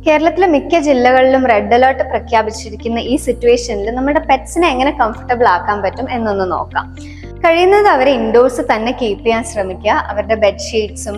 കേരളത്തിലെ മിക്ക ജില്ലകളിലും റെഡ് അലേർട്ട് പ്രഖ്യാപിച്ചിരിക്കുന്ന ഈ സിറ്റുവേഷനിൽ നമ്മുടെ പെറ്റ്സിനെ എങ്ങനെ കംഫർട്ടബിൾ ആക്കാൻ പറ്റും എന്നൊന്ന് നോക്കാം. കഴിയുന്നത് അവരെ ഇൻഡോഴ്സ് തന്നെ കീപ്പ് ചെയ്യാൻ ശ്രമിക്കുക. അവരുടെ ബെഡ്ഷീറ്റ്സും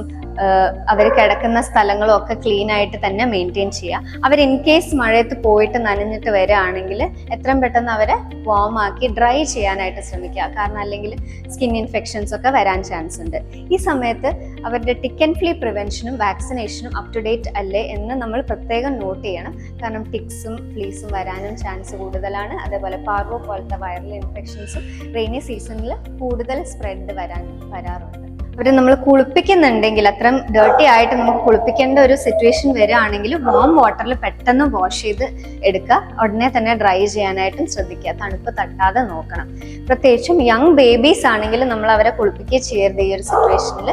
അവർ കിടക്കുന്ന സ്ഥലങ്ങളും ഒക്കെ ക്ലീൻ ആയിട്ട് തന്നെ മെയിൻറ്റെയിൻ ചെയ്യുക. അവർ ഇൻ കേസ് മഴയത്ത് പോയിട്ട് നനഞ്ഞിട്ട് വരികയാണെങ്കിൽ എത്രയും പെട്ടെന്ന് അവരെ വാം ആക്കി ഡ്രൈ ചെയ്യാനായിട്ട് ശ്രമിക്കുക. കാരണം അല്ലെങ്കിൽ സ്കിൻ ഇൻഫെക്ഷൻസ് ഒക്കെ വരാൻ ചാൻസ് ഉണ്ട്. ഈ സമയത്ത് അവരുടെ ടിക്ക് ആൻഡ് ഫ്ലീ പ്രിവെൻഷനും വാക്സിനേഷനും അപ് ടു ഡേറ്റ് അല്ലേ എന്ന് നമ്മൾ പ്രത്യേകം നോട്ട് ചെയ്യണം. കാരണം ടിക്സും ഫ്ലീസും വരാനും ചാൻസ് കൂടുതലാണ്. അതേപോലെ പാർവോ പോലത്തെ വൈറൽ ഇൻഫെക്ഷൻസും റെയിനി സീസണിൽ കൂടുതൽ സ്പ്രെഡ് വരാറുണ്ട്. അവരെ നമ്മൾ കുളിപ്പിക്കുന്നുണ്ടെങ്കിൽ അത്രയും ഡേർട്ടി ആയിട്ട് നമുക്ക് കുളിപ്പിക്കേണ്ട ഒരു സിറ്റുവേഷൻ വരികയാണെങ്കിൽ വാം വാട്ടറിൽ പെട്ടെന്ന് വാഷ് ചെയ്ത് എടുക്കുക. ഉടനെ തന്നെ ഡ്രൈ ചെയ്യാനായിട്ടും ശ്രദ്ധിക്കുക. തണുപ്പ് തട്ടാതെ നോക്കണം. പ്രത്യേകിച്ചും യങ് ബേബീസ് ആണെങ്കിൽ നമ്മൾ അവരെ കുളിപ്പിക്കുകയും ചെയ്യരുത്. ഈ ഒരു സിറ്റുവേഷനിൽ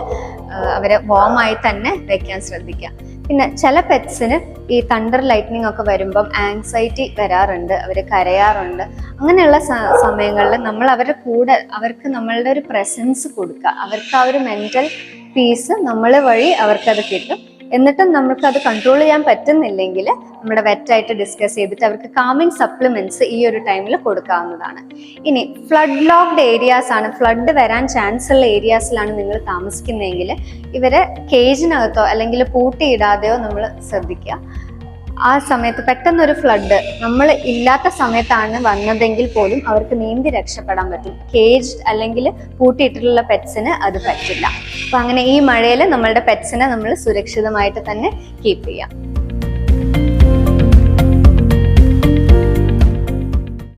അവരെ വാം ആയി തന്നെ വെക്കാൻ ശ്രദ്ധിക്കുക. പിന്നെ ചില പെറ്റ്സിന് ഈ തണ്ടർ ലൈറ്റ്നിങ് ഒക്കെ വരുമ്പം ആങ്സൈറ്റി വരാറുണ്ട്, അവർ കരയാറുണ്ട്. അങ്ങനെയുള്ള സമയങ്ങളിൽ നമ്മൾ അവരുടെ കൂടെ അവർക്ക് നമ്മളുടെ ഒരു പ്രസൻസ് കൊടുക്കുക. അവർക്ക് ആ ഒരു മെന്റൽ പീസ് നമ്മൾ വഴി അവർക്കത് കിട്ടും. എന്നിട്ടും നമുക്കത് കൺട്രോൾ ചെയ്യാൻ പറ്റുന്നില്ലെങ്കിൽ നമ്മുടെ വെറ്റായിട്ട് ഡിസ്കസ് ചെയ്തിട്ട് അവർക്ക് കാമിങ് സപ്ലിമെന്റ്സ് ഈ ഒരു ടൈമിൽ കൊടുക്കാവുന്നതാണ്. ഇനി ഫ്ലഡ് ലോക്ക്ഡ് ഏരിയാസ് ആണ്, ഫ്ലഡ് വരാൻ ചാൻസ് ഉള്ള ഏരിയാസിലാണ് നിങ്ങൾ താമസിക്കുന്നതെങ്കിൽ ഇവരെ കേജിനകത്തോ അല്ലെങ്കിൽ പൂട്ടിയിടാതെയോ നമ്മൾ ശ്രദ്ധിക്കുക. ആ സമയത്ത് പെട്ടെന്നൊരു ഫ്ലഡ് നമ്മൾ ഇല്ലാത്ത സമയത്താണ് വന്നതെങ്കിൽ പോലും അവർക്ക് നീന്തി രക്ഷപ്പെടാൻ പറ്റും. കേജ് അല്ലെങ്കിൽ പൂട്ടിയിട്ടിട്ടുള്ള പെറ്റ്സിന് അത് പറ്റില്ല. അപ്പൊ അങ്ങനെ ഈ മഴയിൽ നമ്മളുടെ പെറ്റ്സിനെ നമ്മൾ സുരക്ഷിതമായിട്ട് തന്നെ കീപ്പ് ചെയ്യാം.